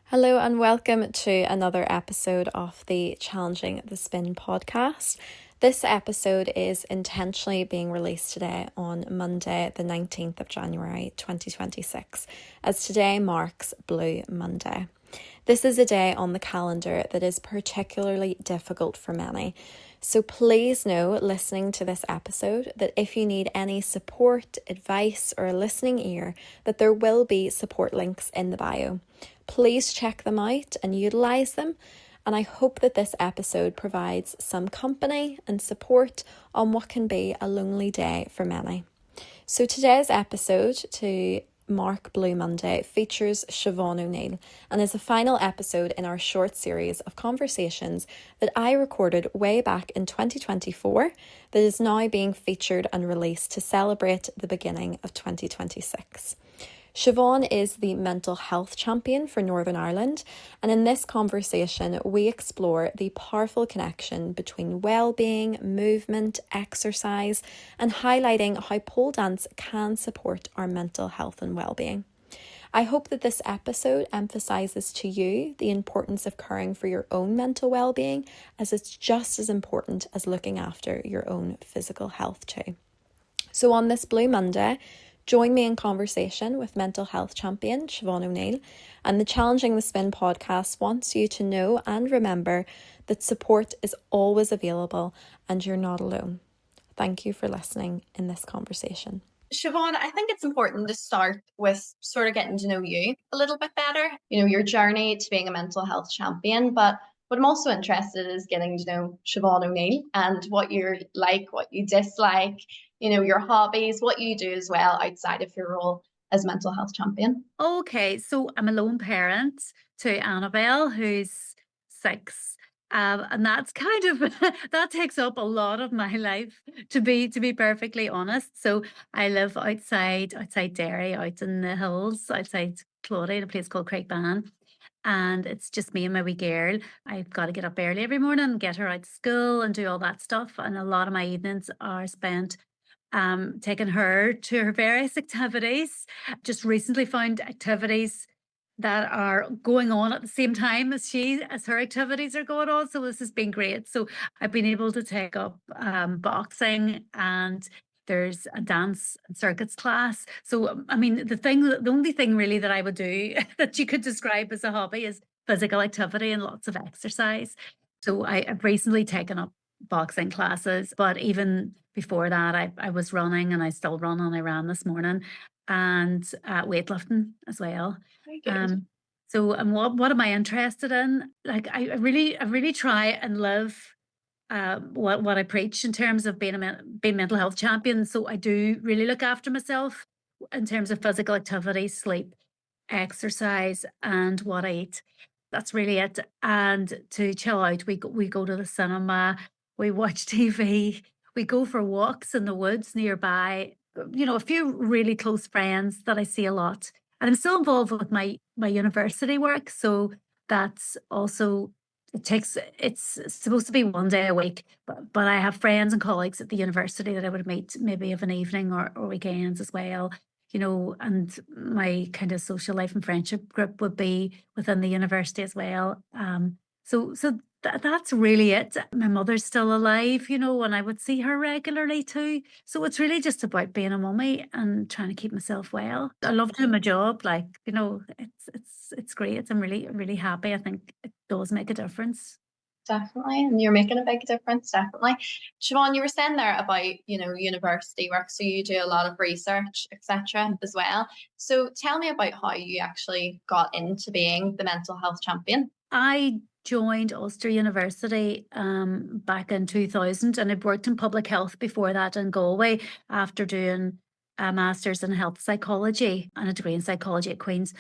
Hello and welcome to another episode of the Challenging the Spin podcast. This episode is intentionally being released today on Monday, the 19th of January 2026, as today marks Blue Monday. This is a day on the calendar that is particularly difficult for many. So please know, listening to this episode, that if you need any support, advice, or a listening ear, that there will be support links in the bio. Please check them out and utilise them. And I hope that this episode provides some company and support on what can be a lonely day for many. So today's episode, to mark Blue Monday, features Siobhan O'Neill and is the final episode in our short series of conversations that I recorded way back in 2024 that is now being featured and released to celebrate the beginning of 2026. Siobhan is the mental health champion for Northern Ireland, and in this conversation we explore the powerful connection between wellbeing, movement, exercise, and highlighting how pole dance can support our mental health and wellbeing. I hope that this episode emphasises to you the importance of caring for your own mental wellbeing, as it's just as important as looking after your own physical health too. So on this Blue Monday, join me in conversation with mental health champion Siobhan O'Neill, and the Challenging the Spin podcast wants you to know and remember that support is always available and you're not alone. Thank you for listening in this conversation. Siobhan, I think it's important to start with sort of getting to know you a little bit better, your journey to being a mental health champion. But what I'm also interested in is getting to know Siobhan O'Neill and what you're like, what you dislike, your hobbies, what you do as well outside of your role as mental health champion. Okay, so I'm a lone parent to Annabelle, who's 6. And that's kind of that takes up a lot of my life, to be perfectly honest. So I live outside Derry, out in the hills, outside Claudy, in a place called Craigban. And it's just me and my wee girl. I've got to get up early every morning, get her out to school and do all that stuff. And a lot of my evenings are spent taking her to her various activities. Just recently found activities that are going on at the same time as her activities are going on. So this has been great. So I've been able to take up boxing, and there's a dance and circuits class. So I mean, the only thing really that I would do that you could describe as a hobby is physical activity and lots of exercise. So I've recently taken up boxing classes, but even before that, I was running, and I still run, and I ran this morning, and weightlifting as well. Very good. So what am I interested in? Like I really try and live what I preach in terms of being being mental health champion. So I do really look after myself in terms of physical activity, sleep, exercise, and what I eat. That's really it. And to chill out, we go to the cinema, we watch TV, we go for walks in the woods nearby. A few really close friends that I see a lot. And I'm still involved with my university work, so that's also it's supposed to be one day a week, but I have friends and colleagues at the university that I would meet maybe of an evening or weekends as well. And my kind of social life and friendship group would be within the university as well. So that's really it. My mother's still alive, and I would see her regularly too. So it's really just about being a mummy and trying to keep myself well. I love doing my job. It's great. I'm really, really happy. I think it does make a difference. Definitely. And you're making a big difference, definitely. Siobhan, you were saying there about, university work. So you do a lot of research, etc. as well. So tell me about how you actually got into being the mental health champion. I joined Ulster University back in 2000, and I'd worked in public health before that in Galway after doing a master's in health psychology and a degree in psychology at Queen's.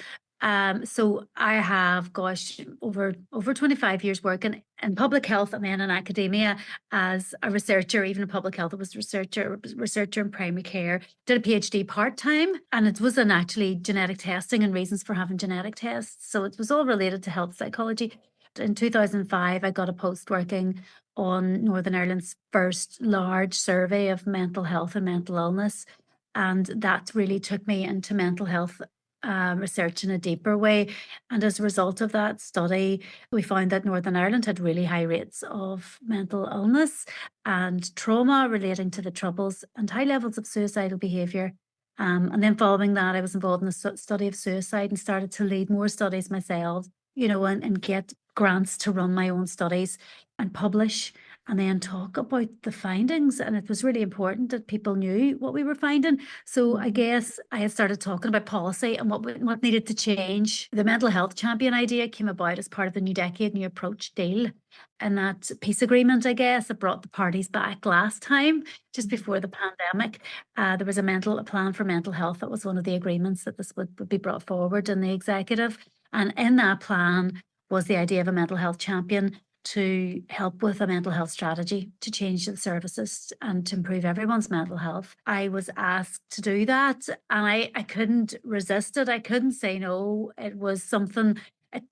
So I have, over 25 years working in public health and then in academia as a researcher. Even in public health, I was researcher in primary care. Did a PhD part-time, and it was in actually genetic testing and reasons for having genetic tests. So it was all related to health psychology. In 2005, I got a post working on Northern Ireland's first large survey of mental health and mental illness. And that really took me into mental health research in a deeper way. And as a result of that study, we found that Northern Ireland had really high rates of mental illness and trauma relating to the Troubles and high levels of suicidal behaviour. And then following that, I was involved in the study of suicide and started to lead more studies myself, and get grants to run my own studies and publish and then talk about the findings. And it was really important that people knew what we were finding. So I guess I had started talking about policy and what needed to change. The mental health champion idea came about as part of the New Decade, New Approach deal. And that peace agreement, I guess, that brought the parties back last time, just before the pandemic. There was a plan for mental health. That was one of the agreements that this would be brought forward in the executive. And in that plan was the idea of a mental health champion to help with a mental health strategy to change the services and to improve everyone's mental health. I was asked to do that and I couldn't resist it. I couldn't say no. It was something,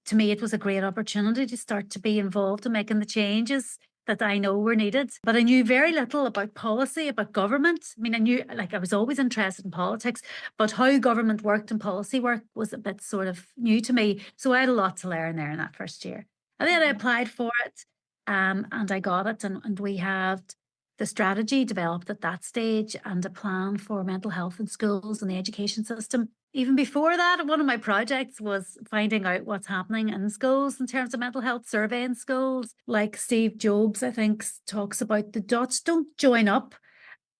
to me, it was a great opportunity to start to be involved in making the changes that I know were needed. But I knew very little about policy, about government. I mean, I was always interested in politics, but how government worked and policy work was a bit sort of new to me. So I had a lot to learn there in that first year. And then I applied for it and I got it. And we had the strategy developed at that stage and a plan for mental health in schools and the education system. Even before that, one of my projects was finding out what's happening in schools in terms of mental health, surveying schools. Like Steve Jobs, I think, talks about the dots don't join up.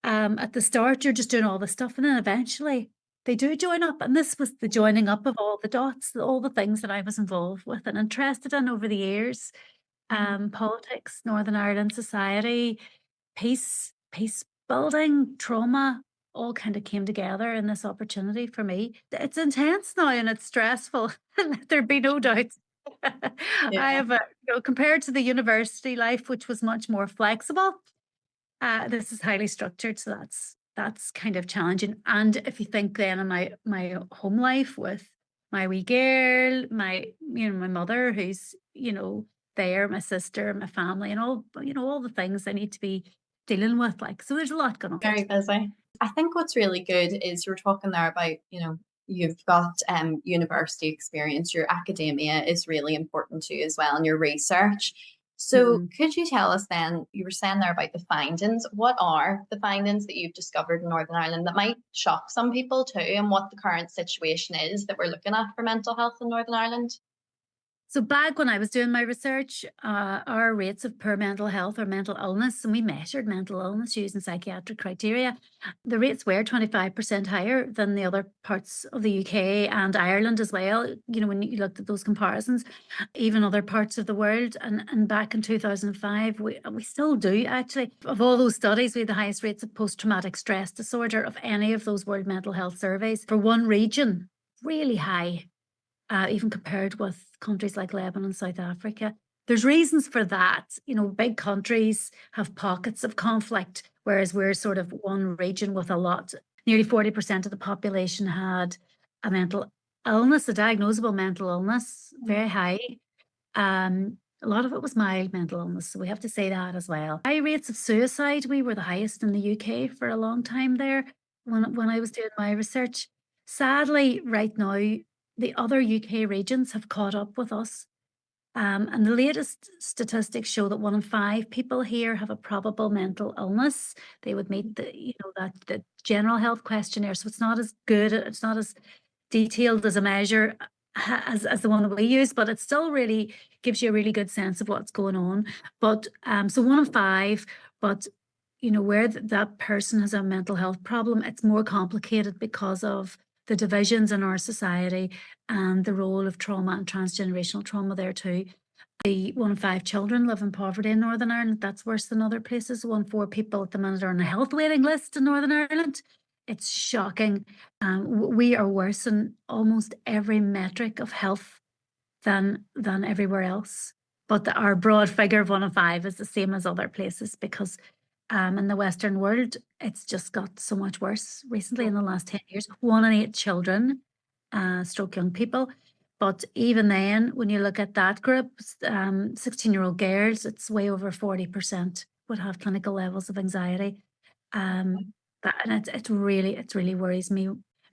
At the start, you're just doing all the stuff, and then eventually they do join up. And this was the joining up of all the dots, all the things that I was involved with and interested in over the years. Politics, Northern Ireland society, peace building, trauma, all kind of came together in this opportunity for me. It's intense now and it's stressful. Let there be no doubt. I have compared to the university life, which was much more flexible, this is highly structured, so that's kind of challenging. And if you think then of my home life with my wee girl, my mother who's there, my sister, my family, and all the things I need to be dealing with, so there's a lot going on. Very busy. I think what's really good is you're talking there about you've got university experience. Your academia is really important to you as well, and your research. So could you tell us then, you were saying there about the findings, what are the findings that you've discovered in Northern Ireland that might shock some people too, and what the current situation is that we're looking at for mental health in Northern Ireland? So back when I was doing my research, our rates of poor mental health or mental illness, and we measured mental illness using psychiatric criteria, the rates were 25% higher than the other parts of the UK and Ireland as well. When you looked at those comparisons, even other parts of the world. And back in 2005, we still do actually. Of all those studies, we had the highest rates of post-traumatic stress disorder of any of those World Mental Health surveys for one region, really high. Even compared with countries like Lebanon, South Africa. There's reasons for that. Big countries have pockets of conflict, whereas we're sort of one region with a lot. Nearly 40% of the population had a mental illness, a diagnosable mental illness, very high. A lot of it was mild mental illness, so we have to say that as well. High rates of suicide, we were the highest in the UK for a long time there when I was doing my research. Sadly, right now, the other UK regions have caught up with us. And the latest statistics show that 1 in 5 people here have a probable mental illness. They would meet the general health questionnaire. So it's not as good, it's not as detailed as a measure as the one that we use, but it still really gives you a really good sense of what's going on. But so 1 in 5, but where that person has a mental health problem, it's more complicated because of the divisions in our society and the role of trauma and transgenerational trauma there too. The 1 in 5 children live in poverty in Northern Ireland. That's worse than other places. 1 in 4 people at the minute are on a health waiting list in Northern Ireland. It's shocking. We are worse in almost every metric of health than everywhere else. But our broad figure of 1 in 5 is the same as other places because in the Western world, it's just got so much worse recently in the last 10 years. 1 in 8 children, stroke young people. But even then, when you look at that group, 16-year-old girls, it's way over 40% would have clinical levels of anxiety. And it really worries me.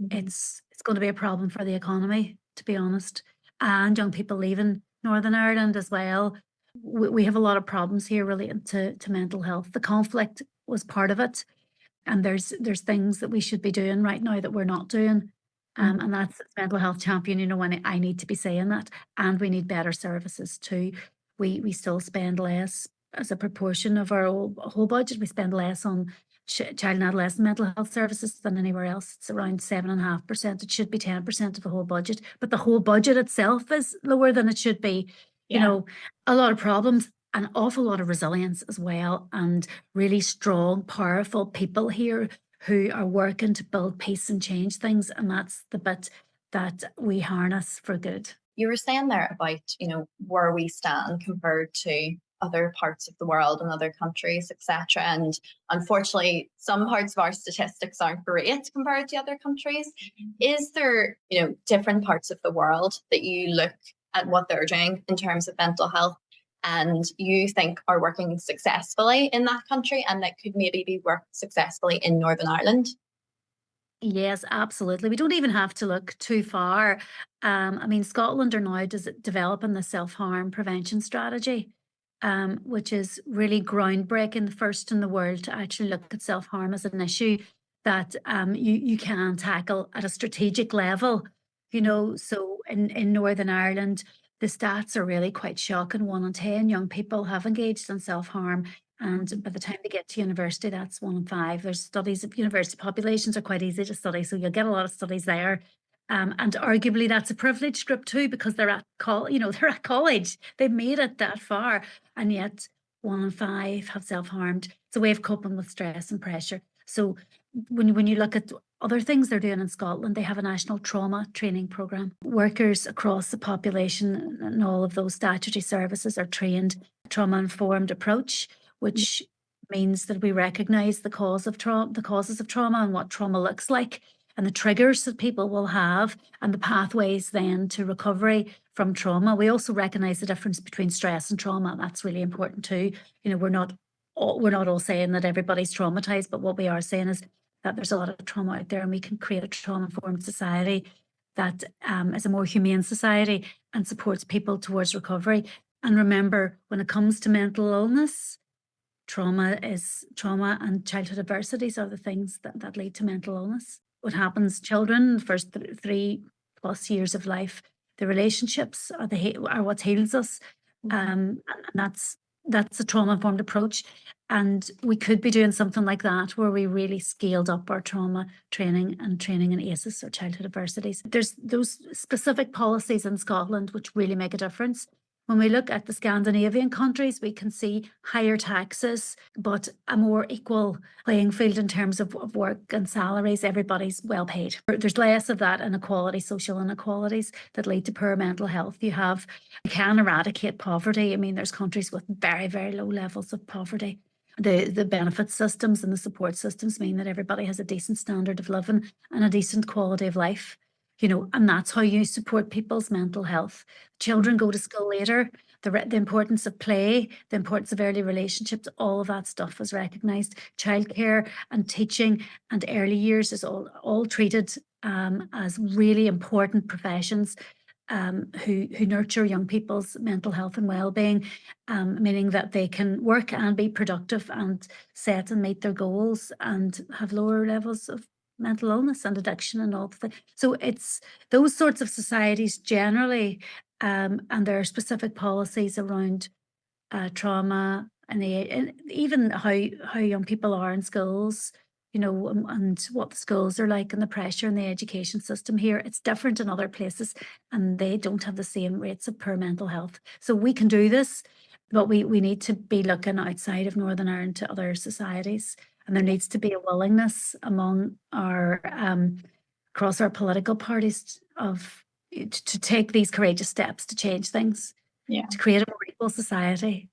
It's it's going to be a problem for the economy, to be honest, and young people leaving Northern Ireland as well. We have a lot of problems here relating to mental health. The conflict was part of it, and there's things that we should be doing right now that we're not doing. And that's mental health champion, you know, when I need to be saying that, and we need better services too. We still spend less as a proportion of our whole budget. We spend less on child and adolescent mental health services than anywhere else. It's around 7.5%. It should be 10% of the whole budget, but the whole budget itself is lower than it should be. You know, a lot of problems, an awful lot of resilience as well, and really strong, powerful people here who are working to build peace and change things. And that's the bit that we harness for good. You were saying there about, you know, where we stand compared to other parts of the world and other countries, etc. And unfortunately, some parts of our statistics aren't great compared to other countries. Is there, you know, different parts of the world that you look at what they're doing in terms of mental health and you think are working successfully in that country and that could maybe be worked successfully in Northern Ireland? Yes, absolutely. We don't even have to look too far. I mean, Scotland are now developing the self-harm prevention strategy, which is really groundbreaking, the first in the world to actually look at self-harm as an issue that you can tackle at a strategic level. You know, so in Northern Ireland, the stats are really quite shocking. 1 in 10 young people have engaged in self-harm. And by the time they get to university, that's 1 in 5. There's studies of university populations are quite easy to study, so you'll get a lot of studies there. And arguably that's a privileged group too, because they're at they're at college. They've made it that far, and yet 1 in 5 have self-harmed. It's a way of coping with stress and pressure. So when you look at other things they're doing in Scotland, they have a national trauma training program. Workers across the population and all of those statutory services are trained trauma-informed approach, which means that we recognise the causes of trauma and what trauma looks like, and the triggers that people will have, and the pathways then to recovery from trauma. We also recognise the difference between stress and trauma. That's really important too. You know, we're not all saying that everybody's traumatized, but what we are saying is that there's a lot of trauma out there, and we can create a trauma-informed society that is a more humane society and supports people towards recovery. And remember, when it comes to mental illness, trauma and childhood adversities are the things that lead to mental illness. What happens, children, the first 3+ years of life, the relationships are what heals us. And that's a trauma-informed approach. And we could be doing something like that, where we really scaled up our trauma training in ACEs, or childhood adversities. There's those specific policies in Scotland which really make a difference. When we look at the Scandinavian countries, we can see higher taxes, but a more equal playing field in terms of work and salaries. Everybody's well paid. There's less of that inequality, social inequalities that lead to poor mental health. You can eradicate poverty. I mean, there's countries with very, very low levels of poverty. The benefit systems and the support systems mean that everybody has a decent standard of living and a decent quality of life. You know, and that's how you support people's mental health. Children go to school later. The importance of play, the importance of early relationships, all of that stuff is recognised. Childcare and teaching and early years is all treated as really important professions who nurture young people's mental health and well-being, meaning that they can work and be productive and set and meet their goals and have lower levels of mental illness and addiction and all the things. So it's those sorts of societies generally, and there are specific policies around trauma and even how young people are in schools, you know, and what the schools are like and the pressure in the education system here. It's different in other places, and they don't have the same rates of poor mental health. So we can do this, but we need to be looking outside of Northern Ireland to other societies. And there needs to be a willingness among our across our political parties to take these courageous steps to change things, to create a more equal society,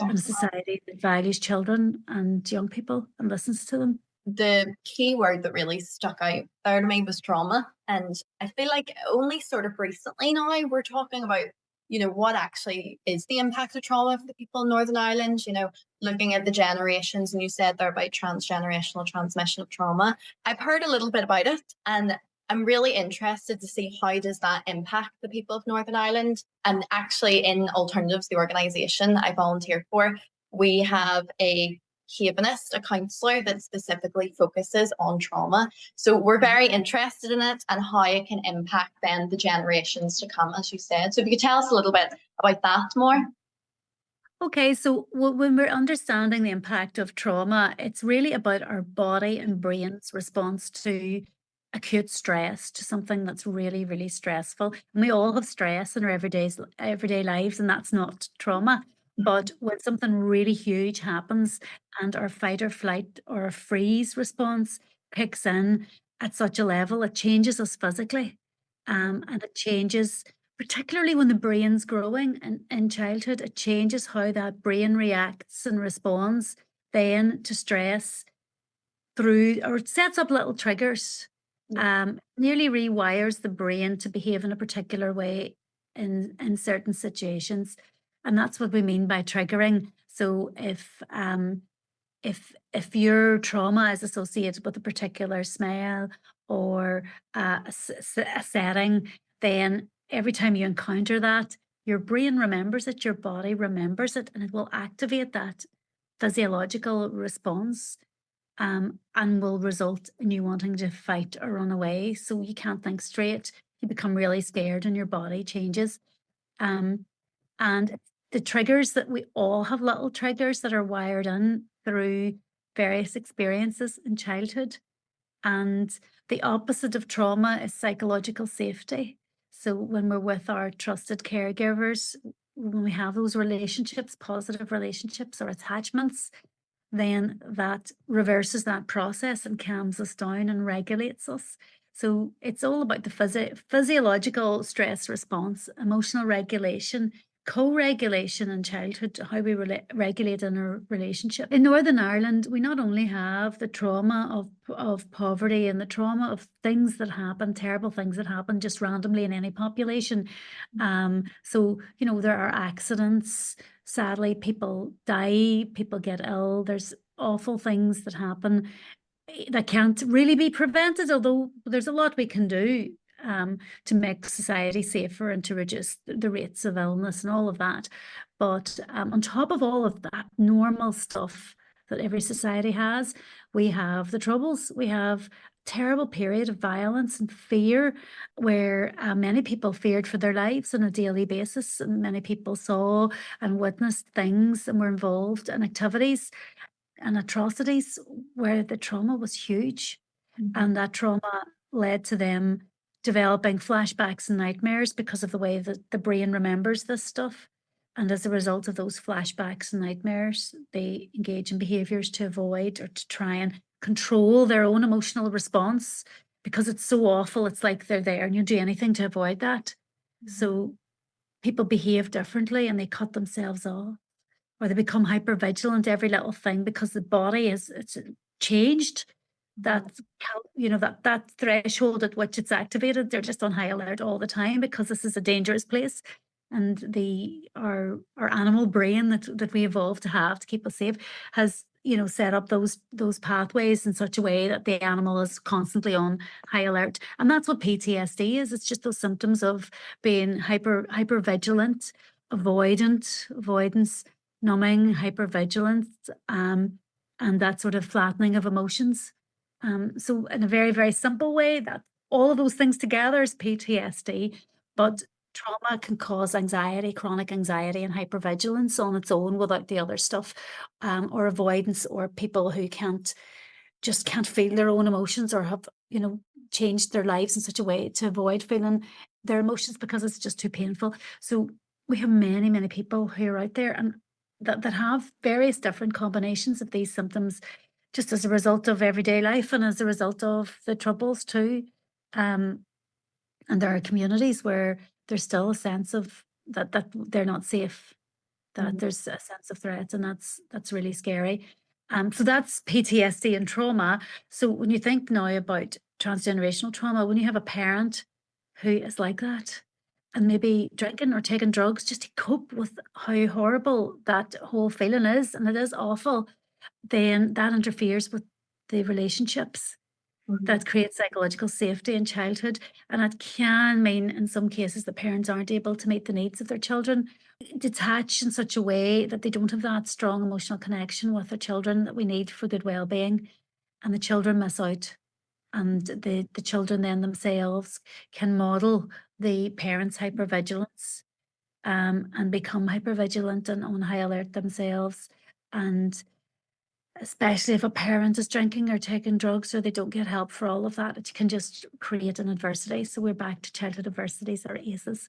and a society that values children and young people and listens to them. The key word that really stuck out there to me was trauma. And I feel like only sort of recently now we're talking about, you know, what actually is the impact of trauma for the people in Northern Ireland, you know, looking at the generations, and you said there about transgenerational transmission of trauma. I've heard a little bit about it, and I'm really interested to see how does that impact the people of Northern Ireland. And actually in Alternatives, the organisation I volunteered for, we have a havenist, a counsellor that specifically focuses on trauma. So we're very interested in it and how it can impact then the generations to come, as you said. So if you could tell us a little bit about that more. Okay, so when we're understanding the impact of trauma, it's really about our body and brain's response to acute stress, to something that's really, really stressful. And we all have stress in our everyday lives, and that's not trauma. But when something really huge happens and our fight or flight or a freeze response kicks in at such a level, it changes us physically. And it changes, particularly when the brain's growing in childhood, it changes how that brain reacts and responds then to stress through, or it sets up little triggers. Nearly rewires the brain to behave in a particular way in certain situations. And that's what we mean by triggering. So if your trauma is associated with a particular smell or a setting, then every time you encounter that, your brain remembers it, your body remembers it, and it will activate that physiological response, and will result in you wanting to fight or run away. So you can't think straight. You become really scared and your body changes. And the triggers that we all have, little triggers that are wired in through various experiences in childhood. And the opposite of trauma is psychological safety. So when we're with our trusted caregivers, when we have those relationships, positive relationships or attachments, then that reverses that process and calms us down and regulates us. So it's all about the physiological stress response, emotional regulation, co-regulation in childhood, how we regulate in our relationship. In Northern Ireland, we not only have the trauma of poverty and the trauma of things that happen, terrible things that happen just randomly in any population. So, you know, there are accidents. Sadly, people die, people get ill. There's awful things that happen that can't really be prevented, although there's a lot we can do to make society safer and to reduce the rates of illness and all of that. But on top of all of that normal stuff that every society has, we have the troubles. We have a terrible period of violence and fear where many people feared for their lives on a daily basis, and many people saw and witnessed things and were involved in activities and atrocities where the trauma was huge. And that trauma led to them developing flashbacks and nightmares because of the way that the brain remembers this stuff. And as a result of those flashbacks and nightmares, they engage in behaviors to avoid or to try and control their own emotional response because it's so awful. It's like they're there and you do anything to avoid that. So people behave differently and they cut themselves off, or they become hyper vigilant every little thing because the body it's changed. That, you know, that threshold at which it's activated, they're just on high alert all the time because this is a dangerous place. And our animal brain that we evolved to have to keep us safe has, you know, set up those pathways in such a way that the animal is constantly on high alert. And that's what PTSD is. It's just those symptoms of being hyper vigilant, avoidance, numbing, hypervigilance, and that sort of flattening of emotions. So in a very, very simple way, that all of those things together is PTSD, but trauma can cause anxiety, chronic anxiety and hypervigilance on its own without the other stuff, or avoidance, or people who can't feel their own emotions or have, you know, changed their lives in such a way to avoid feeling their emotions because it's just too painful. So we have many, many people who are out there and that have various different combinations of these symptoms just as a result of everyday life and as a result of the troubles too. And there are communities where there's still a sense of that they're not safe, that there's a sense of threat, and that's really scary. So that's PTSD and trauma. So when you think now about transgenerational trauma, when you have a parent who is like that and maybe drinking or taking drugs just to cope with how horrible that whole feeling is, and it is awful, then that interferes with the relationships. that creates psychological safety in childhood. And it can mean, in some cases, that parents aren't able to meet the needs of their children, detach in such a way that they don't have that strong emotional connection with their children that we need for good well-being, and the children miss out. And the children then themselves can model the parents' hypervigilance, and become hypervigilant and on high alert themselves. And especially if a parent is drinking or taking drugs, or they don't get help for all of that, it can just create an adversity. So we're back to childhood adversities, or ACEs.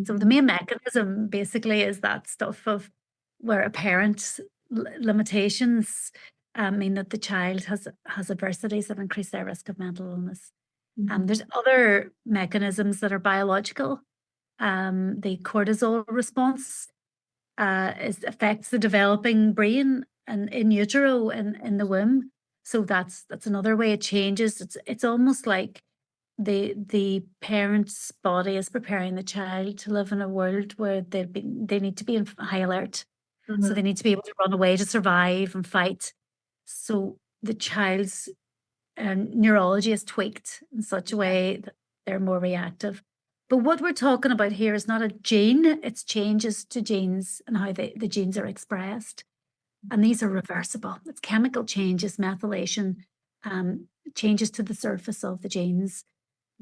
So the main mechanism basically is that stuff of where a parent's limitations mean that the child has adversities that increase their risk of mental illness. There's other mechanisms that are biological. The cortisol response affects the developing brain and in utero and in the womb. So that's another way it changes. It's almost like the parent's body is preparing the child to live in a world where they need to be in high alert. So they need to be able to run away to survive and fight. So the child's neurology is tweaked in such a way that they're more reactive. But what we're talking about here is not a gene, it's changes to genes and how the genes are expressed. And these are reversible. It's chemical changes, methylation, changes to the surface of the genes,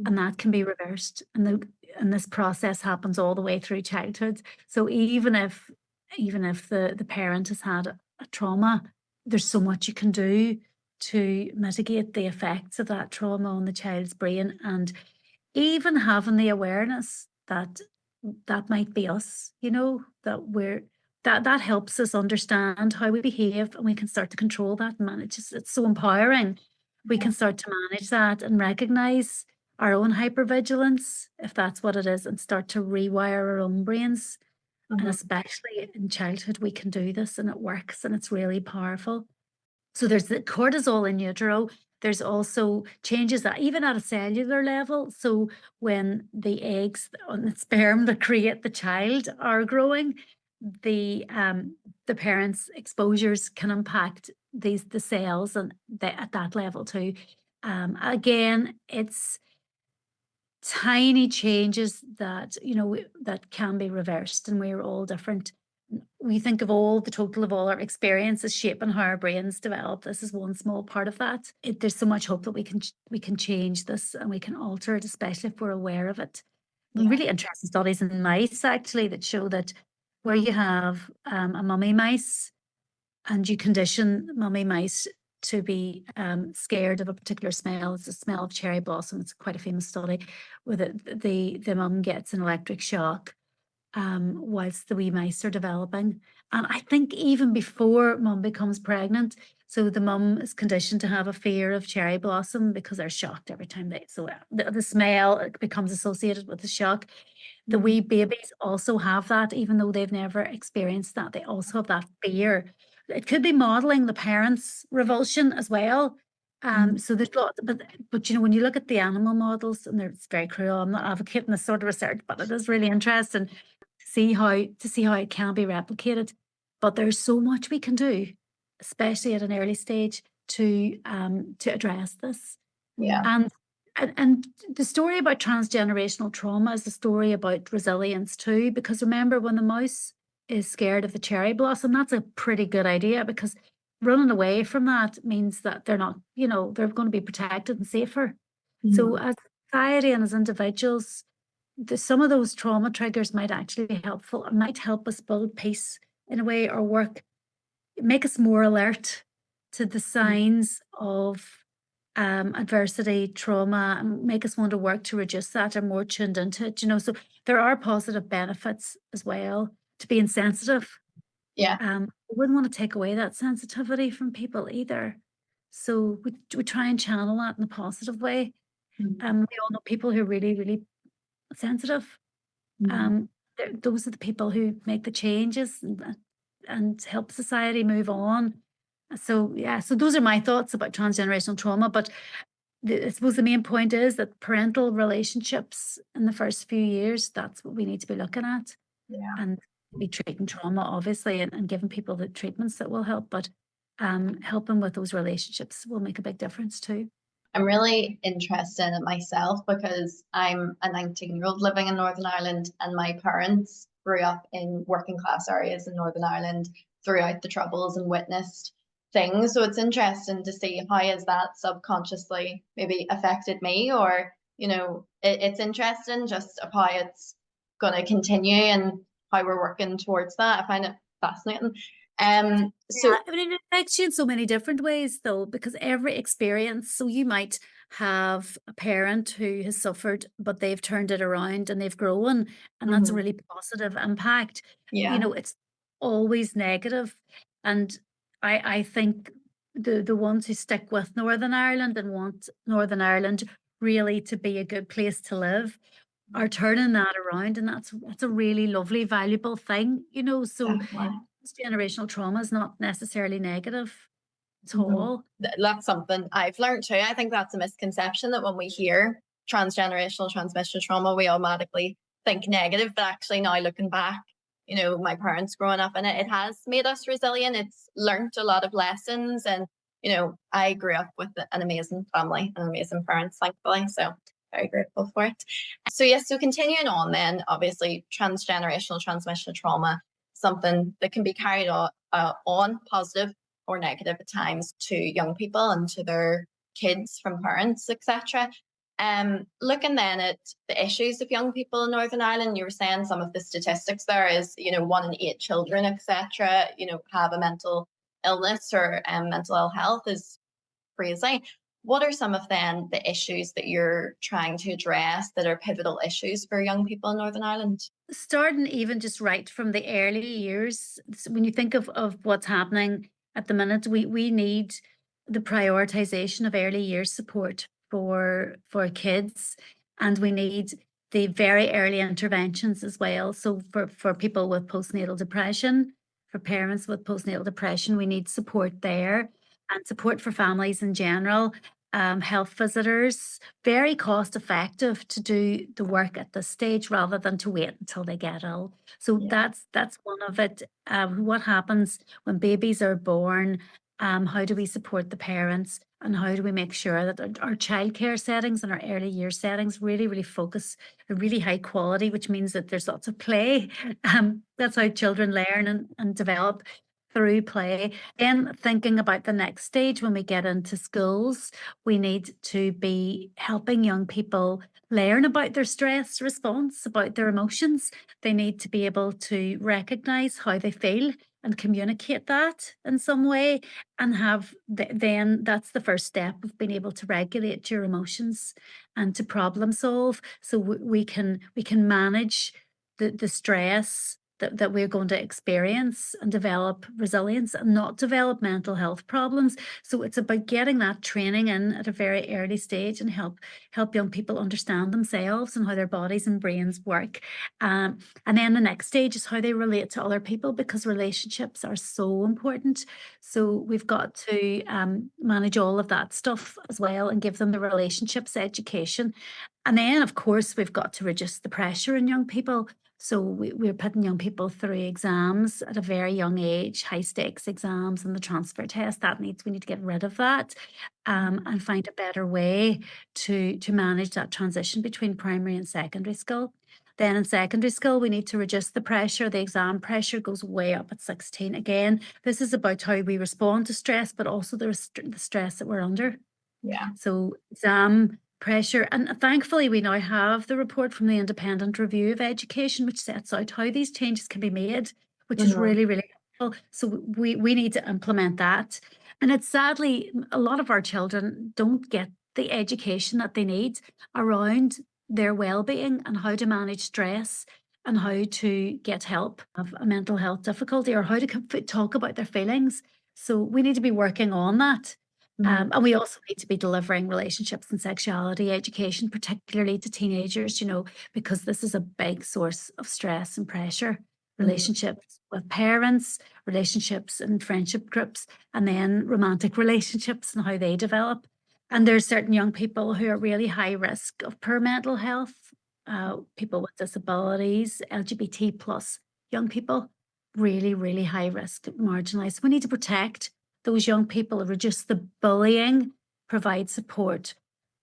and that can be reversed. And this process happens all the way through childhood. So even if the parent has had a trauma, there's so much you can do to mitigate the effects of that trauma on the child's brain, and even having the awareness that might be us, that helps us understand how we behave, and we can start to control that and manage it. It's so empowering. We can start to manage that and recognize our own hypervigilance, if that's what it is, and start to rewire our own brains. And especially in childhood, we can do this, and it works, and it's really powerful. So there's the cortisol in utero. There's also changes that even at a cellular level. So when the eggs on the sperm that create the child are growing, the parents' exposures can impact the cells and at that level too. Again, it's tiny changes that that can be reversed, and we're all different. We think of all the total of all our experiences shaping how our brains develop. This is one small part of that. There's so much hope that we can change this, and we can alter it, especially if we're aware of it. Really interesting studies in mice actually that show that where you have a mummy mice and you condition mummy mice to be scared of a particular smell. It's the smell of cherry blossom. It's quite a famous study where the mum gets an electric shock whilst the wee mice are developing. And I think even before mum becomes pregnant, so the mum is conditioned to have a fear of cherry blossom because they're shocked every time the smell becomes associated with the shock. The wee babies also have that, even though they've never experienced that. They also have that fear. It could be modeling the parents' revulsion as well. So there's lots, but when you look at the animal models, and it's very cruel. I'm not advocating this sort of research, but it is really interesting to see how it can be replicated. But there's so much we can do, especially at an early stage, to address this. And the story about transgenerational trauma is a story about resilience too, because remember, when the mouse is scared of the cherry blossom, that's a pretty good idea, because running away from that means that they're not, they're going to be protected and safer. So as society and as individuals, some of those trauma triggers might actually be helpful and might help us build peace in a way, or make us more alert to the signs of adversity, trauma, and make us want to work to reduce that, or more tuned into it. So there are positive benefits as well to being sensitive. I wouldn't want to take away that sensitivity from people either. So we try and channel that in a positive way. We all know people who are really, really sensitive. Those are the people who make the changes and help society move on. So so those are my thoughts about transgenerational trauma. But I suppose the main point is that parental relationships in the first few years, that's what we need to be looking at. And be treating trauma, obviously, and giving people the treatments that will help. But helping with those relationships will make a big difference too. I'm really interested in it myself because I'm a 19-year-old living in Northern Ireland, and my parents grew up in working class areas in Northern Ireland throughout the Troubles and witnessed things. So it's interesting to see how has that subconsciously maybe affected me, or it's interesting just of how it's going to continue and how we're working towards that. I find it fascinating. So Yeah, I mean, it affects you in so many different ways, though, because every experience, so you might have a parent who has suffered, but they've turned it around and they've grown, and that's a really positive impact. You yeah, know, it's always negative. And I think the ones who stick with Northern Ireland and want Northern Ireland really to be a good place to live are turning that around, and that's a really lovely, valuable thing, so definitely. generational trauma is not necessarily negative at Mhm. all. That's something I've learned too. I think that's a misconception that when we hear transgenerational transmission trauma, we automatically think negative. But actually, now looking back, my parents growing up in it, it has made us resilient. It's learned a lot of lessons. And, I grew up with an amazing family and amazing parents, thankfully. So very grateful for it. So, yes, so continuing on then, obviously, transgenerational transmission trauma, something that can be carried on positive or negative at times to young people and to their kids from parents, etc. Looking then at the issues of young people in Northern Ireland, you were saying some of the statistics there is, 1 in 8 children, etc., have a mental illness or mental ill health is crazy. What are some of then the issues that you're trying to address that are pivotal issues for young people in Northern Ireland? Starting even just right from the early years, when you think of what's happening at the minute, we need the prioritization of early years support for kids, and we need the very early interventions as well. So for people with postnatal depression, for parents with postnatal depression, we need support there, and support for families in general. Health visitors, very cost effective to do the work at this stage rather than to wait until they get ill. So Yeah. that's one of it. What happens when babies are born? How do we support the parents? And how do we make sure that our childcare settings and our early year settings really, really focus a really high quality, which means that there's lots of play. That's how children learn and develop through play. Then thinking about the next stage when we get into schools, we need to be helping young people learn about their stress response, about their emotions. They need to be able to recognize how they feel and communicate that in some way, and have then that's the first step of being able to regulate your emotions and to problem solve, so we can manage the stress that we're going to experience and develop resilience and not develop mental health problems. So it's about getting that training in at a very early stage and help young people understand themselves and how their bodies and brains work. And then the next stage is how they relate to other people, because relationships are so important. So we've got to manage all of that stuff as well and give them the relationships education. And then, of course, we've got to reduce the pressure in young people. So we're putting young people through exams at a very young age, high stakes exams and the transfer test. We need to get rid of that, and find a better way to manage that transition between primary and secondary school. Then in secondary school, we need to reduce the pressure. The exam pressure goes way up at 16. Again, this is about how we respond to stress, but also the stress that we're under. Yeah. So exam pressure, and thankfully we now have the report from the Independent Review of Education, which sets out how these changes can be made, which is really, really helpful. So we need to implement that. And it's sadly, a lot of our children don't get the education that they need around their well-being and how to manage stress and how to get help of a mental health difficulty, or how to talk about their feelings. So we need to be working on that. And we also need to be delivering relationships and sexuality education, particularly to teenagers, because this is a big source of stress and pressure. Relationships with parents, relationships and friendship groups, and then romantic relationships and how they develop. And there's certain young people who are really high risk of poor mental health, people with disabilities, LGBT plus young people, really, really high risk, marginalized. We need to protect those young people, reduce the bullying, provide support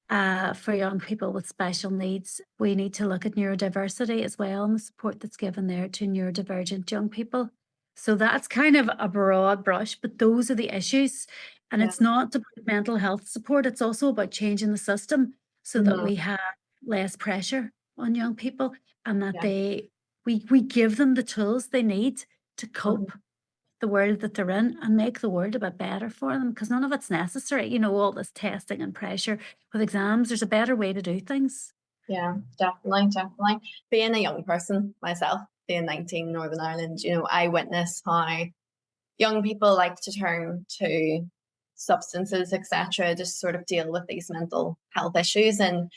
For young people with special needs, we need to look at neurodiversity as well and the support that's given there to neurodivergent young people. So that's kind of a broad brush, but those are the issues. And Yeah. it's not about mental health support, it's also about changing the system so that we have less pressure on young people and that we give them the tools they need to cope the world that they're in and make the world a bit better for them, because none of it's necessary. You know, all this testing and pressure with exams, there's a better way to do things. Yeah, definitely. Being a young person myself, being 19 in Northern Ireland, you know, I witness how young people like to turn to substances, etc., to sort of deal with these mental health issues. And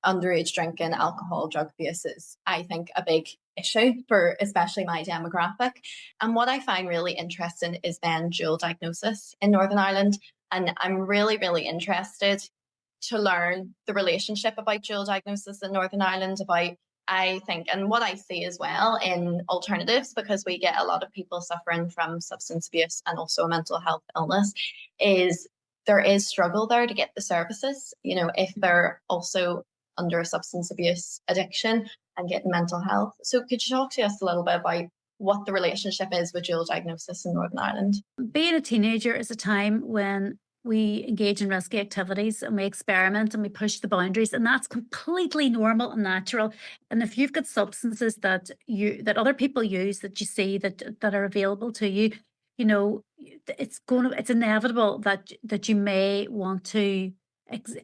underage drinking, alcohol, drug abuse is, I think, a big issue for especially my demographic. And what I find really interesting is then dual diagnosis in Northern Ireland. And I'm really, really interested to learn the relationship about dual diagnosis in Northern Ireland, about, I think, and what I see as well in alternatives, because we get a lot of people suffering from substance abuse and also a mental health illness, is there is struggle there to get the services, you know, if they're also under a substance abuse addiction and getting mental health. So could you talk to us a little bit about what the relationship is with dual diagnosis in Northern Ireland? Being a teenager is a time when we engage in risky activities and we experiment and we push the boundaries, and that's completely normal and natural. And if you've got substances that other people use, that you see that are available to you, you know, it's inevitable that you may want to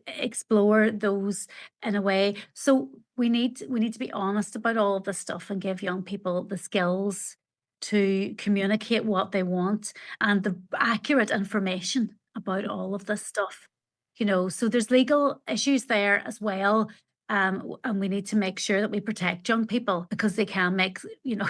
explore those in a way. So we need to be honest about all of this stuff and give young people the skills to communicate what they want and the accurate information about all of this stuff. You know, so there's legal issues there as well. And we need to make sure that we protect young people, because they can make, you know,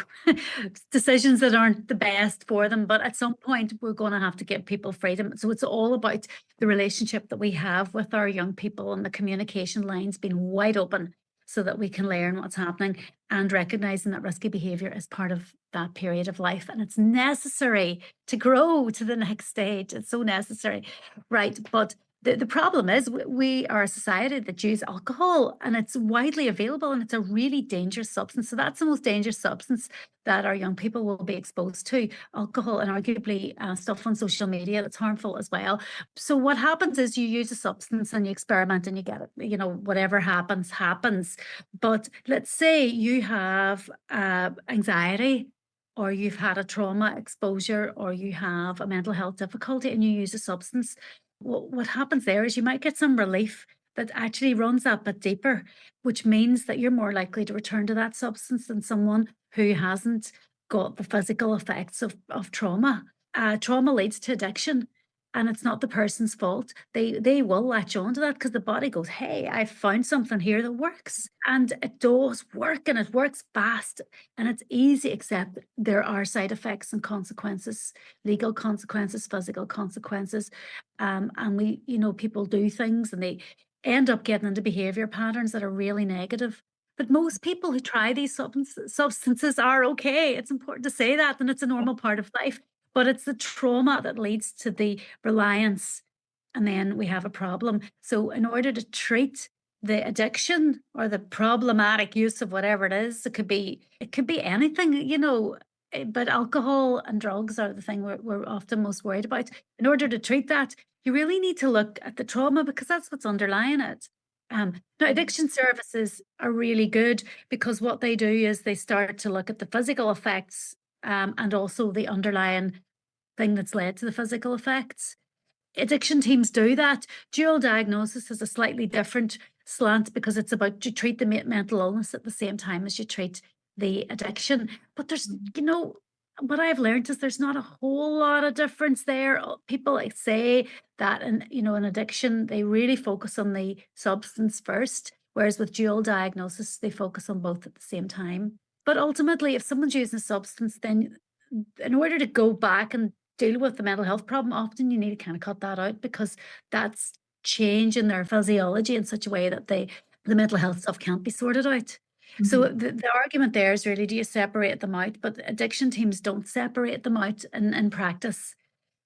decisions that aren't the best for them. But at some point, we're going to have to give people freedom. So it's all about the relationship that we have with our young people and the communication lines being wide open so that we can learn what's happening, and recognizing that risky behavior is part of that period of life. And it's necessary to grow to the next stage. It's so necessary. Right. But the problem is we are a society that uses alcohol, and it's widely available, and it's a really dangerous substance. So that's the most dangerous substance that our young people will be exposed to, alcohol, and arguably stuff on social media that's harmful as well. So what happens is you use a substance and you experiment and you get it, you know, whatever happens. But let's say you have anxiety, or you've had a trauma exposure, or you have a mental health difficulty and you use a substance. What happens there is you might get some relief that actually runs that bit deeper, which means that you're more likely to return to that substance than someone who hasn't got the physical effects of trauma. Trauma leads to addiction, and it's not the person's fault. They will latch on to that because the body goes, hey, I found something here that works. And it does work, and it works fast, and it's easy, except there are side effects and consequences, legal consequences, physical consequences. And we, you know, people do things and they end up getting into behavior patterns that are really negative. But most people who try these substances are okay. It's important to say that, and it's a normal part of life. But it's the trauma that leads to the reliance, and then we have a problem. So in order to treat the addiction or the problematic use of whatever it is, it could be anything, you know, but alcohol and drugs are the thing we're often most worried about. In order to treat that, you really need to look at the trauma, because that's what's underlying it. Now, addiction services are really good, because what they do is they start to look at the physical effects, and also the underlying thing that's led to the physical effects. Addiction teams do that. Dual diagnosis has a slightly different slant, because it's about to treat the mental illness at the same time as you treat the addiction. But there's, you know, what I've learned is there's not a whole lot of difference there. People say that, and you know, in addiction, they really focus on the substance first, whereas with dual diagnosis, they focus on both at the same time. But ultimately, if someone's using a substance, then in order to go back and deal with the mental health problem, often you need to kind of cut that out, because that's changing their physiology in such a way that the mental health stuff can't be sorted out. So the argument there is really, do you separate them out? But addiction teams don't separate them out in practice.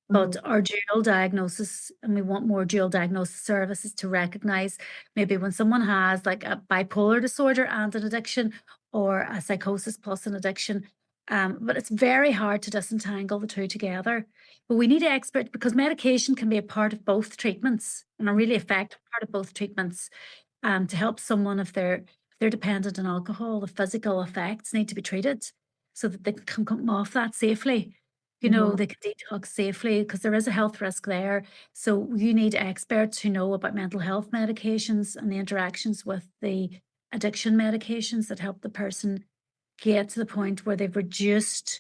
But our dual diagnosis, and we want more dual diagnosis services to recognize maybe when someone has like a bipolar disorder and an addiction, or a psychosis plus an addiction. But it's very hard to disentangle the two together. But we need experts, because medication can be a part of both treatments and a really effective part of both treatments, to help someone if they're dependent on alcohol. The physical effects need to be treated so that they can come off that safely. You know, they can detox safely, because there is a health risk there. So you need experts who know about mental health medications and the interactions with the addiction medications that help the person get to the point where they've reduced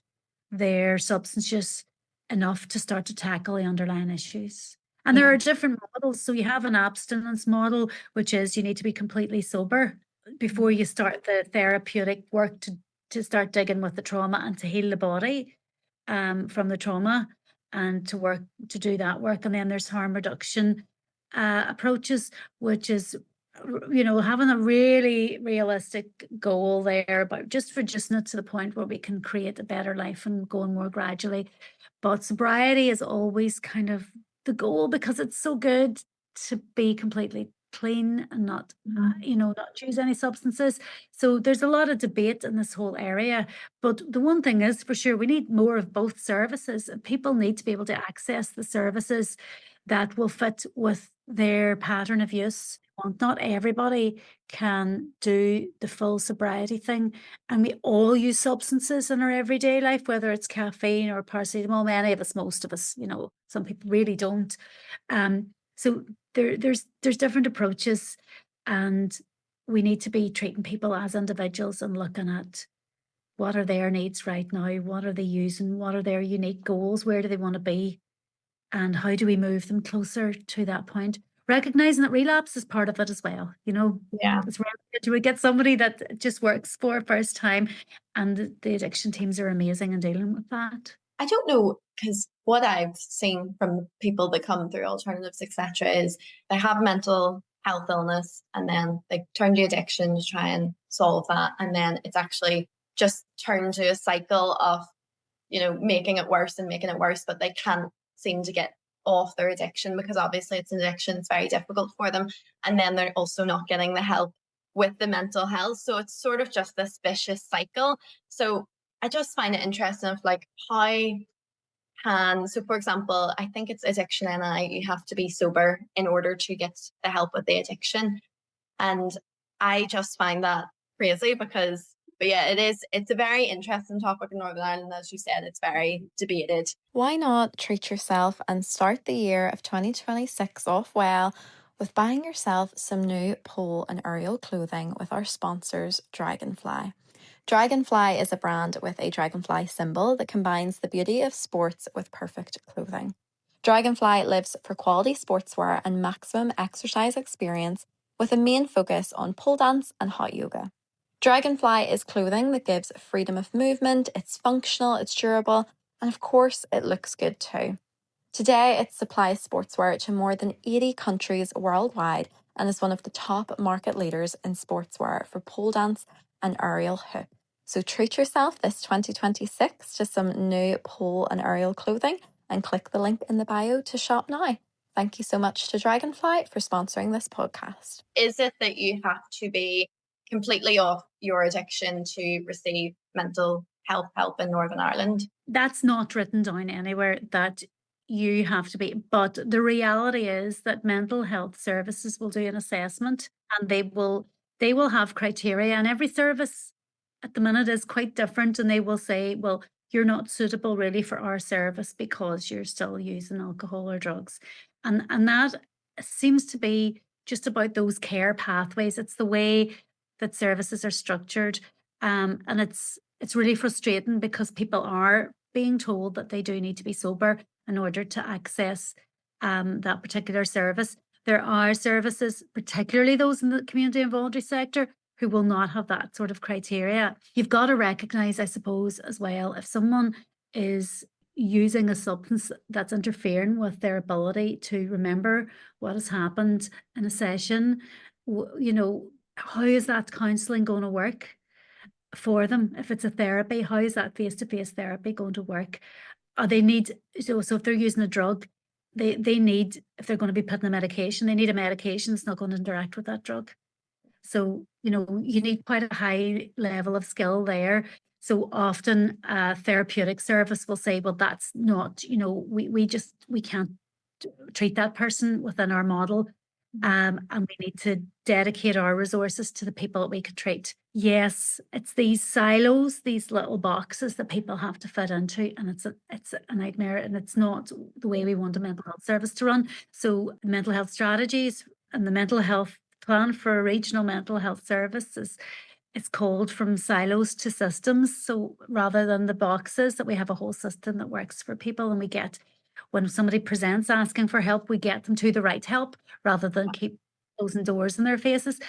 their substance use enough to start to tackle the underlying issues. And there are different models. So you have an abstinence model, which is you need to be completely sober before you start the therapeutic work to start digging with the trauma and to heal the body from the trauma, and to do that work. And then there's harm reduction approaches, which is, you know, having a really realistic goal there, but just reducing it to the point where we can create a better life and going more gradually. But sobriety is always kind of the goal, because it's so good to be completely clean and not, you know, not use any substances. So there's a lot of debate in this whole area. But the one thing is for sure, we need more of both services. People need to be able to access the services that will fit with their pattern of use. Not everybody can do the full sobriety thing, and we all use substances in our everyday life, whether it's caffeine or paracetamol. Many of us, most of us, you know, some people really don't. So there's different approaches, and we need to be treating people as individuals and looking at what are their needs right now, what are they using, what are their unique goals, where do they want to be, and how do we move them closer to that point? Recognizing that relapse is part of it as well. You know, it's rare that we get somebody that just works for first time, and the addiction teams are amazing in dealing with that. I don't know, because what I've seen from people that come through alternatives, etc., is they have mental health illness and then they turn to addiction to try and solve that, and then it's actually just turned to a cycle of, you know, making it worse and making it worse, but they can't seem to get off their addiction, because obviously it's an addiction, it's very difficult for them, and then they're also not getting the help with the mental health, so it's sort of just this vicious cycle. So I just find it interesting of like so for example, I think it's Addiction NI, you have to be sober in order to get the help with the addiction, and I just find that crazy, because but yeah, it's a very interesting topic in Northern Ireland. As you said, it's very debated. Why not treat yourself and start the year of 2026 off well with buying yourself some new pole and aerial clothing with our sponsors, Dragonfly. Dragonfly is a brand with a dragonfly symbol that combines the beauty of sports with perfect clothing. Dragonfly lives for quality sportswear and maximum exercise experience, with a main focus on pole dance and hot yoga. Dragonfly is clothing that gives freedom of movement, it's functional, it's durable, and of course it looks good too. Today it supplies sportswear to more than 80 countries worldwide and is one of the top market leaders in sportswear for pole dance and aerial hoop. So treat yourself this 2026 to some new pole and aerial clothing and click the link in the bio to shop now. Thank you so much to Dragonfly for sponsoring this podcast. Is it that you have to be completely off your addiction to receive mental health help in Northern Ireland? That's not written down anywhere that you have to be, but the reality is that mental health services will do an assessment, and they will have criteria, and every service at the minute is quite different, and they will say, well, you're not suitable really for our service because you're still using alcohol or drugs. And that seems to be just about those care pathways. It's the way that services are structured. And it's really frustrating, because people are being told that they do need to be sober in order to access that particular service. There are services, particularly those in the community and voluntary sector, who will not have that sort of criteria. You've got to recognise, I suppose, as well, if someone is using a substance that's interfering with their ability to remember what has happened in a session, you know, how is that counselling going to work for them? If it's a therapy, how is that face-to-face therapy going to work? they need, so if they're using a drug, they need, if they're going to be putting a medication, they need a medication that's not going to interact with that drug. So, you know, you need quite a high level of skill there. So often a therapeutic service will say, well, that's not, you know, we can't treat that person within our model. And we need to dedicate our resources to the people that we can treat. Yes, it's these silos, these little boxes that people have to fit into, and it's a nightmare, and it's not the way we want a mental health service to run. So mental health strategies and the mental health plan for a regional mental health services, it's called from silos to systems. So rather than the boxes, that we have a whole system that works for people, and we get, when somebody presents asking for help, we get them to the right help rather than keep closing doors in their faces.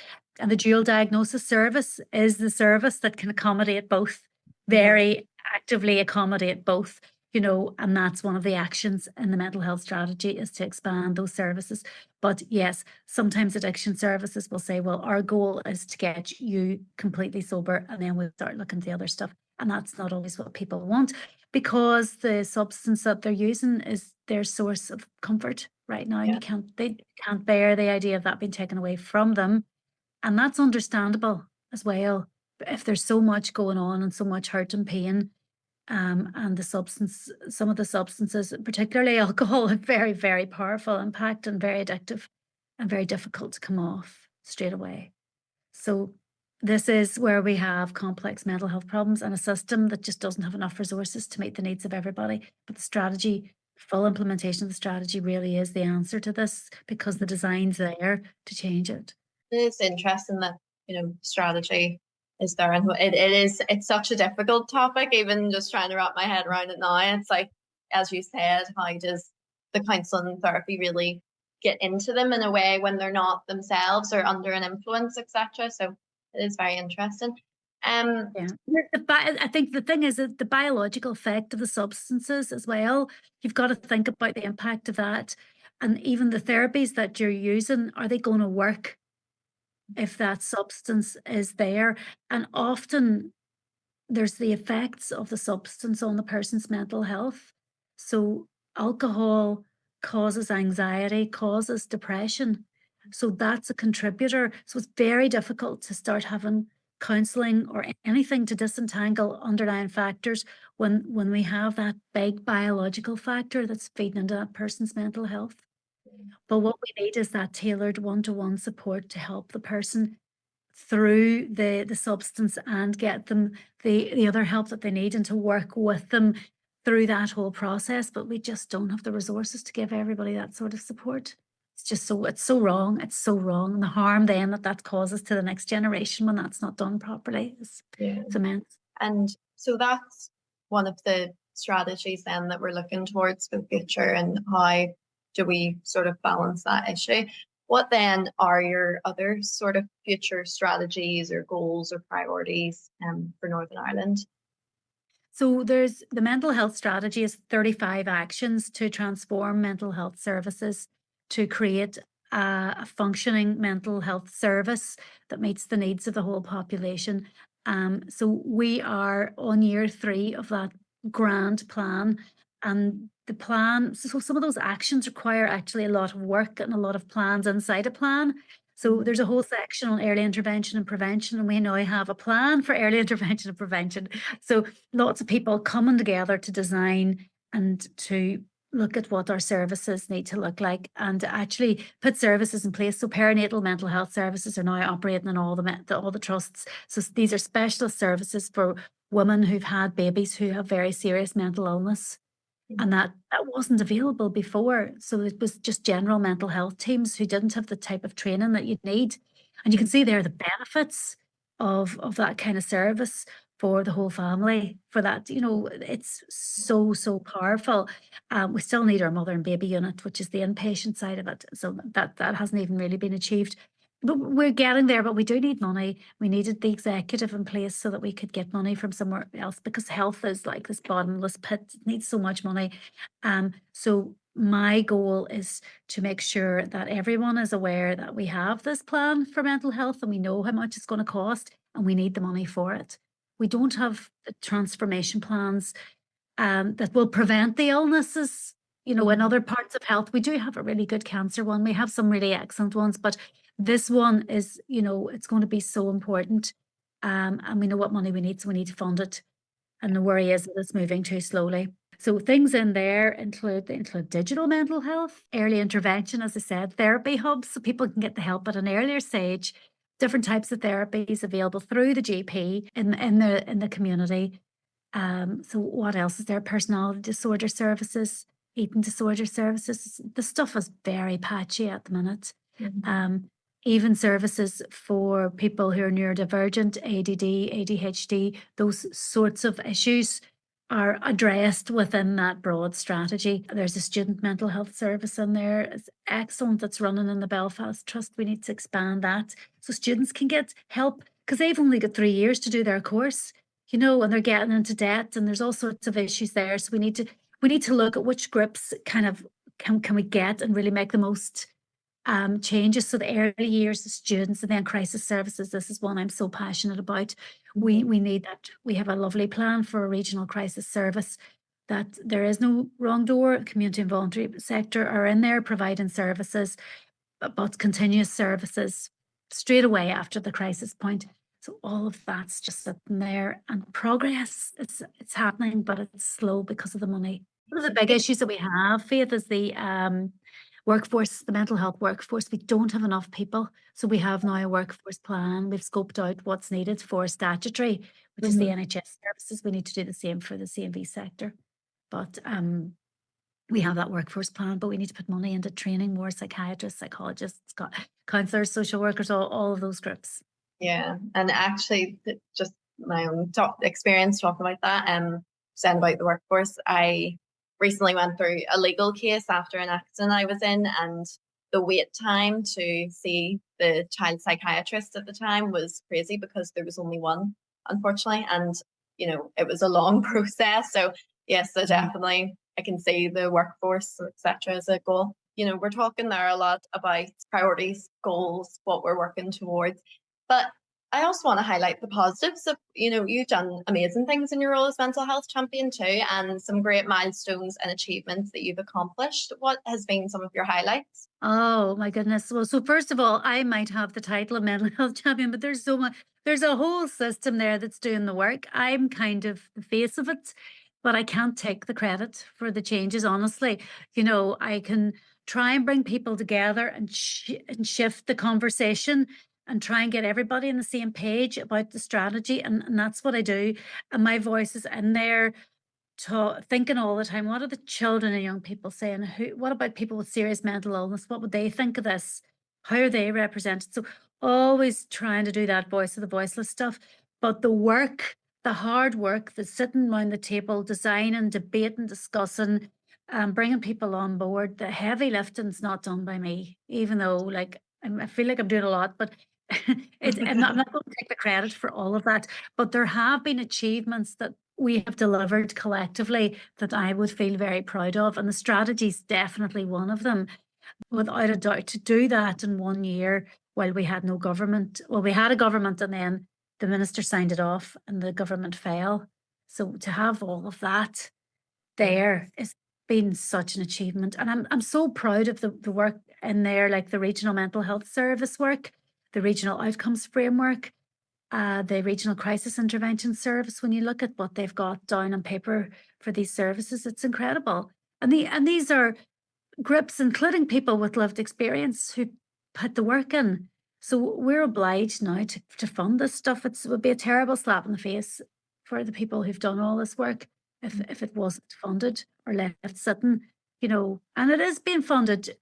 And the dual diagnosis service is the service that can accommodate both, very actively accommodate both, you know, and that's one of the actions in the mental health strategy, is to expand those services. But yes, sometimes addiction services will say, well, our goal is to get you completely sober, and then we'll start looking at the other stuff. And that's not always what people want, because the substance that they're using is their source of comfort right now. Yeah. They can't bear the idea of that being taken away from them. And that's understandable as well. But if there's so much going on and so much hurt and pain, and some of the substances, particularly alcohol, have very, very powerful impact and very addictive and very difficult to come off straight away. So this is where we have complex mental health problems and a system that just doesn't have enough resources to meet the needs of everybody. But the strategy, full implementation of the strategy, really is the answer to this, because the design's there to change it. It's interesting that, you know, strategy is there, and it's such a difficult topic, even just trying to wrap my head around it now. It's like, as you said, how does the counselling and therapy really get into them in a way when they're not themselves or under an influence, etc. So it is very interesting. Yeah. I think the thing is that the biological effect of the substances as well, you've got to think about the impact of that. And even the therapies that you're using, are they going to work if that substance is there? And often there's the effects of the substance on the person's mental health. So alcohol causes anxiety, causes depression. So that's a contributor. So it's very difficult to start having counselling or anything to disentangle underlying factors when we have that big biological factor that's feeding into that person's mental health. But what we need is that tailored one-to-one support to help the person through the substance and get them the other help that they need, and to work with them through that whole process. But we just don't have the resources to give everybody that sort of support. It's so wrong. It's so wrong. And the harm then that causes to the next generation when that's not done properly is immense. And so that's one of the strategies then that we're looking towards for the future, and how do we sort of balance that issue? What then are your other sort of future strategies or goals or priorities for Northern Ireland? So there's the mental health strategy is 35 actions to transform mental health services, to create a functioning mental health service that meets the needs of the whole population. So we are on year 3 of that grand plan, and the plan, so some of those actions require actually a lot of work and a lot of plans inside a plan. So there's a whole section on early intervention and prevention, and we now have a plan for early intervention and prevention. So lots of people coming together to design and to look at what our services need to look like, and to actually put services in place. So perinatal mental health services are now operating in all the trusts. So these are specialist services for women who've had babies who have very serious mental illness. And that wasn't available before. So it was just general mental health teams who didn't have the type of training that you'd need. And you can see there the benefits of that kind of service for the whole family, for that, you know, it's so powerful. We still need our mother and baby unit, which is the inpatient side of it. So that hasn't even really been achieved. But we're getting there, but we do need money. We needed the executive in place so that we could get money from somewhere else, because health is like this bottomless pit. It needs so much money. So my goal is to make sure that everyone is aware that we have this plan for mental health, and we know how much it's going to cost, and we need the money for it. We don't have the transformation plans that will prevent the illnesses. In other parts of health, we do have a really good cancer one. We have some really excellent ones, but this one is, it's going to be so important. And we know what money we need, so we need to fund it. And the worry is that it's moving too slowly. So things in there include digital mental health, early intervention, as I said, therapy hubs, so people can get the help at an earlier stage, different types of therapies available through the GP in the community. So what else is there? Personality disorder services, eating disorder services. The stuff is very patchy at the minute. Even services for people who are neurodivergent, ADD, ADHD, those sorts of issues are addressed within that broad strategy. There's a student mental health service in there. It's excellent. That's running in the Belfast Trust. We need to expand that so students can get help, because they've only got 3 years to do their course, and they're getting into debt, and there's all sorts of issues there. So we need to look at which groups kind of can we get and really make the most changes. So the early years, the students, and then crisis services. This is one I'm so passionate about. We need that. We have a lovely plan for a regional crisis service, that there is no wrong door. Community and voluntary sector are in there providing services, but continuous services straight away after the crisis point. So all of that's just sitting there, and progress, it's happening, but it's slow because of the money. One of the big issues that we have, Faith, is the workforce, the mental health workforce. We don't have enough people. So we have now a workforce plan. We've scoped out what's needed for statutory, which is the NHS services. We need to do the same for the C&V sector. But we have that workforce plan, but we need to put money into training more psychiatrists, psychologists, counsellors, social workers, all of those groups. Yeah, and actually, just my own experience talking about that, saying about the workforce, I recently went through a legal case after an accident I was in, and the wait time to see the child psychiatrist at the time was crazy because there was only one, unfortunately, and it was a long process. So yes, so definitely I can see the workforce, etc., as a goal. We're talking there a lot about priorities, goals, what we're working towards, but I also want to highlight the positives of, you've done amazing things in your role as mental health champion too, and some great milestones and achievements that you've accomplished. What has been some of your highlights? Oh my goodness. Well, so first of all, I might have the title of mental health champion, but there's so much, there's a whole system there that's doing the work. I'm kind of the face of it, but I can't take the credit for the changes, honestly. I can try and bring people together and shift the conversation and try and get everybody on the same page about the strategy. And that's what I do. And my voice is in there, thinking all the time, what are the children and young people saying? What about people with serious mental illness? What would they think of this? How are they represented? So always trying to do that voice of the voiceless stuff. But the work, the hard work, the sitting around the table, designing, debating, discussing, bringing people on board, the heavy lifting's not done by me, even though I feel like I'm doing a lot, but I'm not going to take the credit for all of that. But there have been achievements that we have delivered collectively that I would feel very proud of. And the strategy is definitely one of them, without a doubt. To do that in 1 year while we had no government. Well, we had a government, and then the minister signed it off and the government fell. So to have all of that there has been such an achievement. And I'm so proud of the work in there, like the regional mental health service work, the regional outcomes framework, the regional crisis intervention service. When you look at what they've got down on paper for these services, it's incredible. And these are groups, including people with lived experience, who put the work in. So we're obliged now to fund this stuff. It would be a terrible slap in the face for the people who've done all this work if it wasn't funded or left sitting, and it is being funded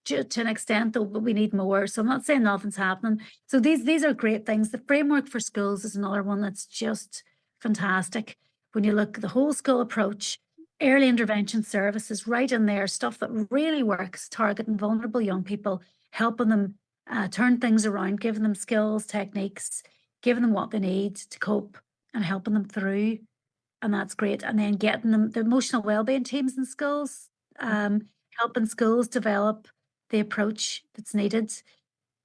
to an extent, though, but we need more. So I'm not saying nothing's happening. So these are great things. The framework for schools is another one that's just fantastic. When you look at the whole school approach, early intervention services right in there, stuff that really works, targeting vulnerable young people, helping them turn things around, giving them skills, techniques, giving them what they need to cope, and helping them through. And that's great. And then getting them the emotional wellbeing teams in schools, helping schools develop the approach that's needed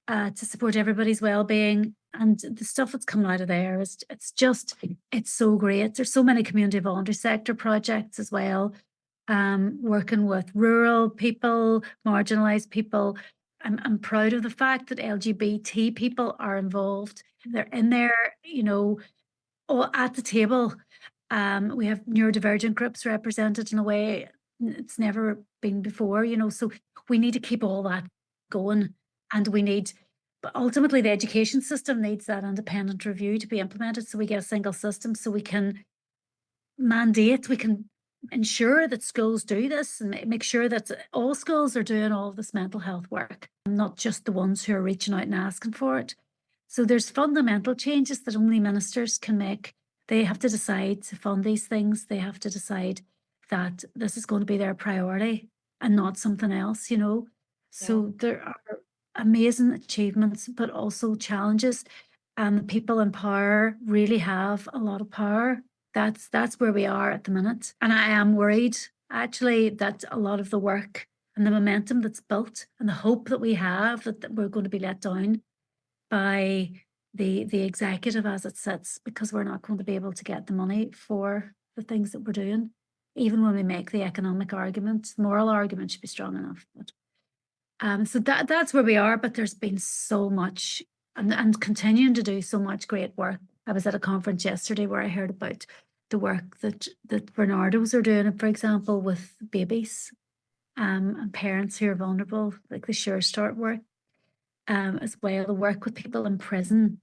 to support everybody's well-being, And the stuff that's coming out of there is, it's so great. There's so many community voluntary sector projects as well, working with rural people, marginalized people. I'm proud of the fact that LGBT people are involved. They're in there, all at the table. We have neurodivergent groups represented in a way it's never been before, so we need to keep all that going, and but ultimately the education system needs that independent review to be implemented, so we get a single system, so we can ensure that schools do this and make sure that all schools are doing all of this mental health work, and not just the ones who are reaching out and asking for it. So there's fundamental changes that only ministers can make. They have to decide to fund these things. They have to decide that this is going to be their priority and not something else, So there are amazing achievements, but also challenges. And the people in power really have a lot of power. That's where we are at the minute. And I am worried, actually, that a lot of the work and the momentum that's built and the hope that we have that we're going to be let down by the executive as it sits, because we're not going to be able to get the money for the things that we're doing. Even when we make the economic argument, moral argument should be strong enough. But, so that's where we are, but there's been so much and continuing to do so much great work. I was at a conference yesterday where I heard about the work that Bernardo's are doing, for example, with babies and parents who are vulnerable, like the Sure Start work. As well, the work with people in prison,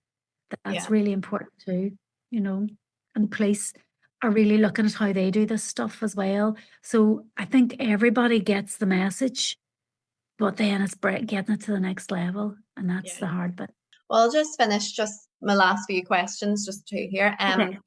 that's really important too, and the police are really looking at how they do this stuff as well. So I think everybody gets the message, but then it's getting it to the next level, and that's the hard bit. Well, I'll just finish my last few questions, just two here. Okay.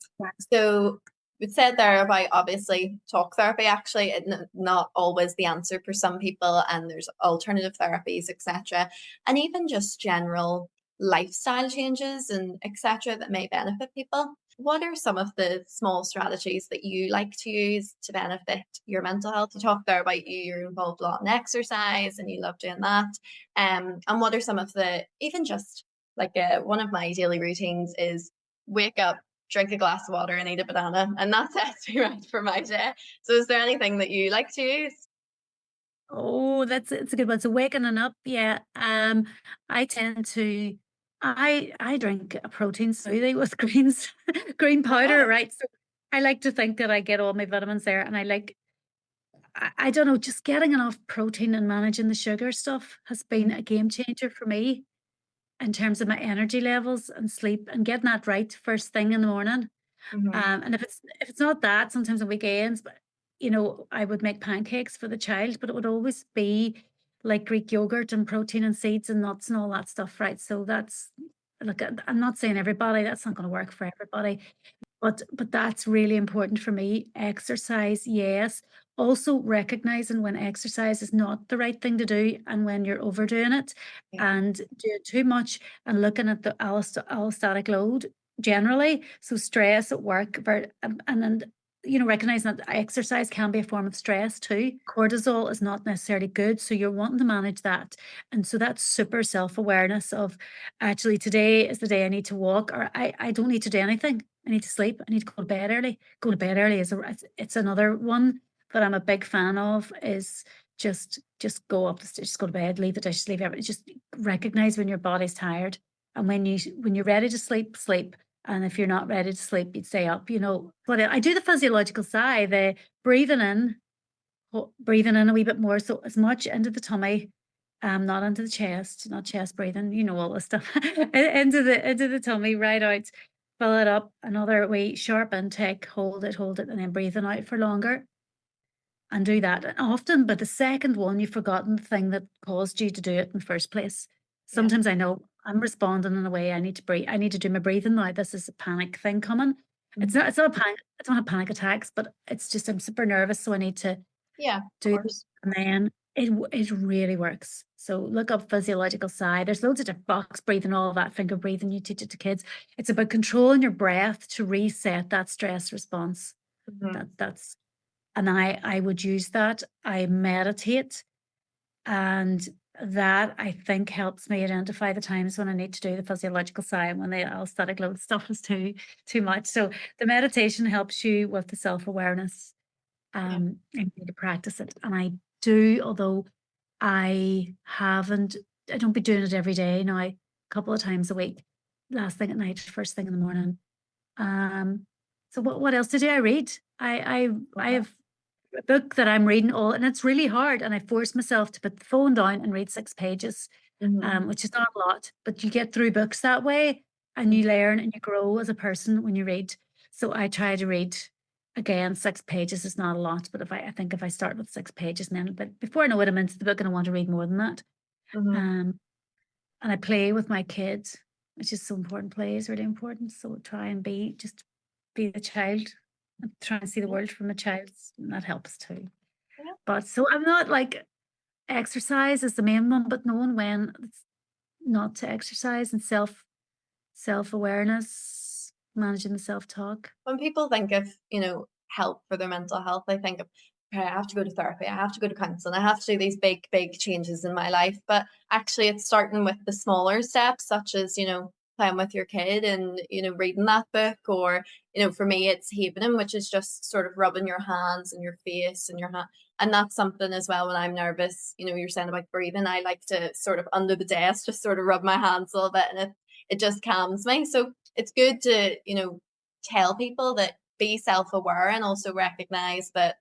So we said there about obviously talk therapy, actually not always the answer for some people, and there's alternative therapies, etc. And even just general lifestyle changes and etc. that may benefit people. What are some of the small strategies that you like to use to benefit your mental health? You talked there about you're involved a lot in exercise and you love doing that. And what are some of the, even just like one of my daily routines is wake up, drink a glass of water and eat a banana, and that sets me right for my day. So is there anything that you like to use? Oh, it's a good one. So waking up, I tend to I drink a protein smoothie with green powder, right? So I like to think that I get all my vitamins there, and I don't know, just getting enough protein and managing the sugar stuff has been a game changer for me in terms of my energy levels and sleep, and getting that right first thing in the morning. And if it's not that, sometimes on weekends, but I would make pancakes for the child, but it would always be like Greek yogurt and protein and seeds and nuts and all that stuff, right? So I'm not saying everybody, that's not going to work for everybody, but that's really important for me. Exercise, yes. Also recognizing when exercise is not the right thing to do and when you're overdoing it and doing too much, and looking at the allostatic load generally. So stress at work, and then recognizing that exercise can be a form of stress too. Cortisol is not necessarily good, so you're wanting to manage that. And so that's super self-awareness of, actually today is the day I need to walk, or I don't need to do anything. I need to sleep. I need to go to bed early. Going to bed early it's another one that I'm a big fan of, is just go up the stairs, just go to bed, leave the dishes, leave everything. Just recognize when your body's tired, and when you're ready to sleep, sleep. And if you're not ready to sleep, you'd stay up. But I do the physiological side, the breathing in a wee bit more, so as much into the tummy, not into the chest, not chest breathing, all this stuff, into the tummy, right out, fill it up, another wee sharp intake, hold it, and then breathing out for longer. And do that. And often, but the second one, you've forgotten the thing that caused you to do it in the first place. Sometimes I know I'm responding in a way, I need to breathe. I need to do my breathing now. This is a panic thing coming. It's not a panic. I don't have panic attacks, but it's just, I'm super nervous. So I need to do this. And then it really works. So look up physiological side. There's loads of different box breathing, all of that, finger breathing. You teach it to kids. It's about controlling your breath to reset that stress response. And I would use that. I meditate, and that I think helps me identify the times when I need to do the physiological sigh and when the allostatic load stuff is too much. So the meditation helps you with the self-awareness. Yeah. I need to practice it. And I do, although I don't be doing it every day now, a couple of times a week, last thing at night, first thing in the morning. So what else did I read? I have a book that I'm reading and it's really hard, and I force myself to put the phone down and read 6 pages, which is not a lot, but you get through books that way, and you learn and you grow as a person when you read. So I try to read, again, 6 pages is not a lot, but I think if I start with 6 pages, and then but before I know it, I'm into the book and I want to read more than that. And I play with my kids, which is so important. Play is really important. So try and be the child and try and see the world from a child's, and that helps too. Yeah. But so I'm not like exercise is the main one, but knowing when it's not to exercise and self-awareness, managing the self-talk. When people think of, help for their mental health, I think of, okay, I have to go to therapy, I have to go to counseling, I have to do these big, big changes in my life. But actually, it's starting with the smaller steps, such as, playing with your kid and, reading that book. Or, for me, it's havening, which is just sort of rubbing your hands and your face and your hand. And that's something as well when I'm nervous, you're saying about breathing. I like to sort of under the desk, just sort of rub my hands a little bit, and it just calms me. So it's good to, tell people that be self-aware and also recognize that,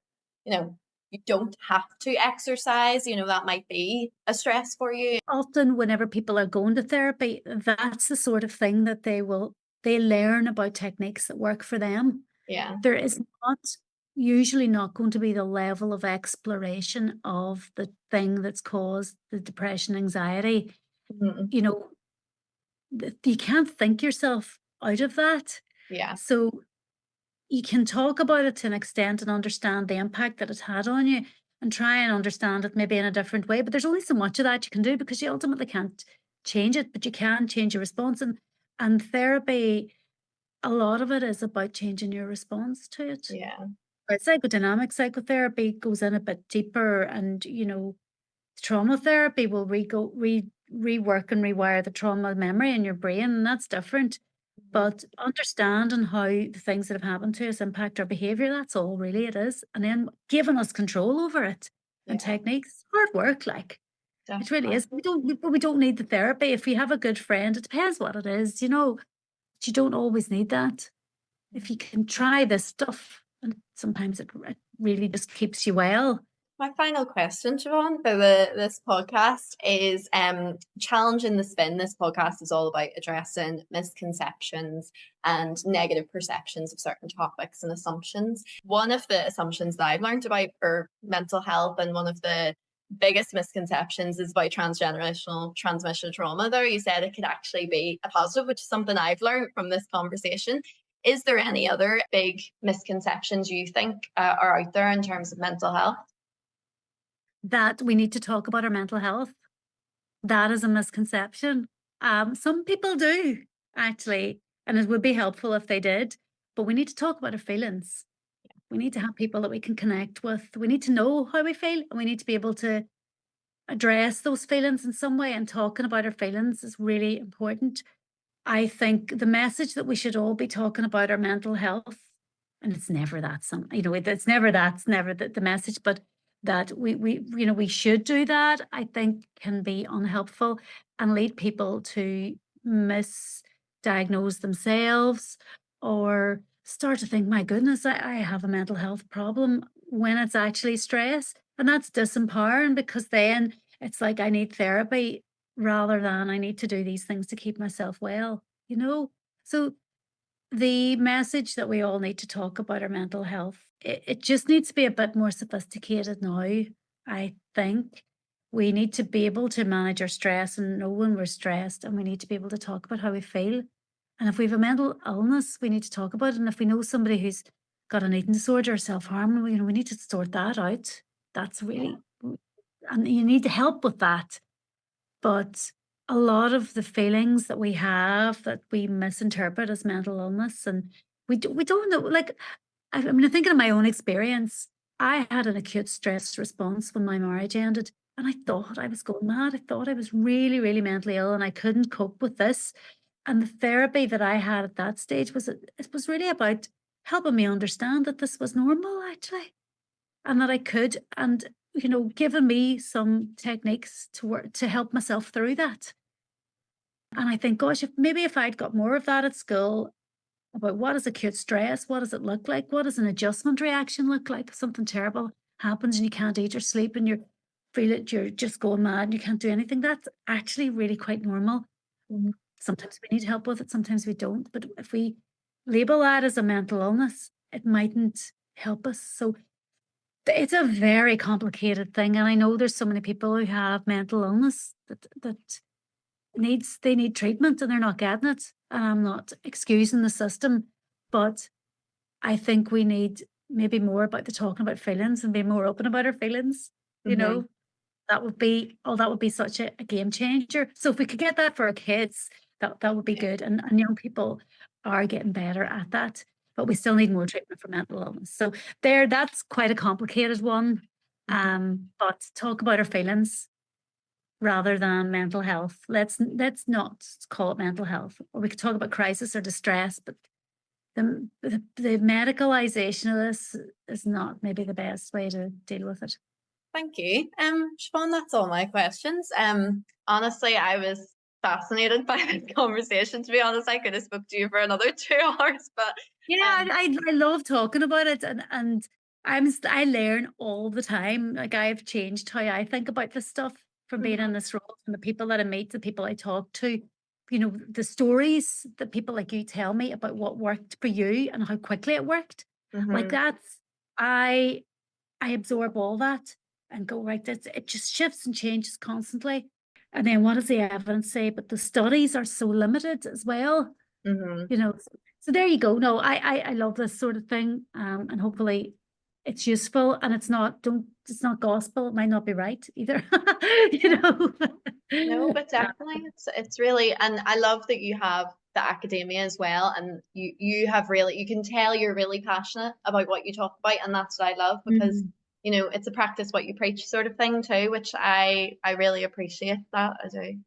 you don't have to exercise, that might be a stress for you. Often whenever people are going to therapy, that's the sort of thing that they learn about techniques that work for them. Yeah. There is usually not going to be the level of exploration of the thing that's caused the depression, anxiety. You can't think yourself out of that. Yeah. So you can talk about it to an extent and understand the impact that it's had on you and try and understand it maybe in a different way. But there's only so much of that you can do because you ultimately can't change it, but you can change your response. And therapy, a lot of it is about changing your response to it. Yeah. But psychodynamic psychotherapy goes in a bit deeper, and trauma therapy will rework and rewire the trauma memory in your brain, and that's different. But understanding how the things that have happened to us impact our behavior, that's all really it is. And then giving us control over it and techniques, hard work, like it really is. We don't need the therapy. If we have a good friend, it depends what it is, but you don't always need that. If you can try this stuff, and sometimes it really just keeps you well. My final question, Siobhan, for this podcast is challenging the spin. This podcast is all about addressing misconceptions and negative perceptions of certain topics and assumptions. One of the assumptions that I've learned about for mental health, and one of the biggest misconceptions, is about transgenerational transmission trauma. There, you said it could actually be a positive, which is something I've learned from this conversation. Is there any other big misconceptions you think are out there in terms of mental health? That we need to talk about our mental health. That is a misconception. Some people do, actually, and it would be helpful if they did, but we need to talk about our feelings. We need to have people that we can connect with. We need to know how we feel, and we need to be able to address those feelings in some way, and talking about our feelings is really important. I think the message that we should all be talking about our mental health, and it's never that it's never the message, but that we should do that, I think can be unhelpful and lead people to misdiagnose themselves or start to think, my goodness, I have a mental health problem, when it's actually stress. And that's disempowering, because then it's like I need therapy rather than I need to do these things to keep myself well, So the message that we all need to talk about our mental health, it just needs to be a bit more sophisticated now, I think. We need to be able to manage our stress and know when we're stressed, and we need to be able to talk about how we feel. And if we have a mental illness, we need to talk about it. And if we know somebody who's got an eating disorder or self-harm, we need to sort that out. That's really, and you need help with that. But a lot of the feelings that we have that we misinterpret as mental illness, and we don't know, like, I'm thinking of my own experience. I had an acute stress response when my marriage ended, And I thought I was going mad. I thought I was really, really mentally ill and I couldn't cope with this. And the therapy that I had at that stage it was really about helping me understand that this was normal actually, and that I could, and giving me some techniques to work to help myself through that. And I think, gosh, if I'd got more of that at school about what is acute stress, what does it look like, what does an adjustment reaction look like if something terrible happens and you can't eat or sleep and you're just going mad and you can't do anything. That's actually really quite normal. Mhm. Sometimes we need help with it, sometimes we don't. But if we label that as a mental illness, it mightn't help us. So it's a very complicated thing. And I know there's so many people who have mental illness that they need treatment and they're not getting it. And I'm not excusing the system, but I think we need maybe more about the talking about feelings and being more open about our feelings. You Mhm. know, that would be such a game changer. So if we could get that for our kids, that would be good. And young people are getting better at that, but we still need more treatment for mental illness. So that's quite a complicated one. But talk about our feelings rather than mental health. Let's not call it mental health. Or we could talk about crisis or distress, but the medicalization of this is not maybe the best way to deal with it. Thank you. Siobhan, that's all my questions. Honestly, I was fascinated by this conversation. To be honest, I could have spoke to you for another 2 hours, but Yeah, I love talking about it, and I learn all the time. Like I've changed how I think about this stuff from being in this role, from the people that I meet, the people I talk to, the stories that people like you tell me about what worked for you and how quickly it worked. Like Mhm. that's I absorb all that and go, right, it just shifts and changes constantly. And then what does the evidence say? But the studies are so limited as well, Mhm. So there you go. No, I love this sort of thing. And hopefully it's useful and it's not gospel. It might not be right either. you know. No, but definitely it's really, and I love that you have the academia as well, and you have really, you can tell you're really passionate about what you talk about, and that's what I love because Mm. it's a practice what you preach sort of thing too, which I really appreciate that. I do.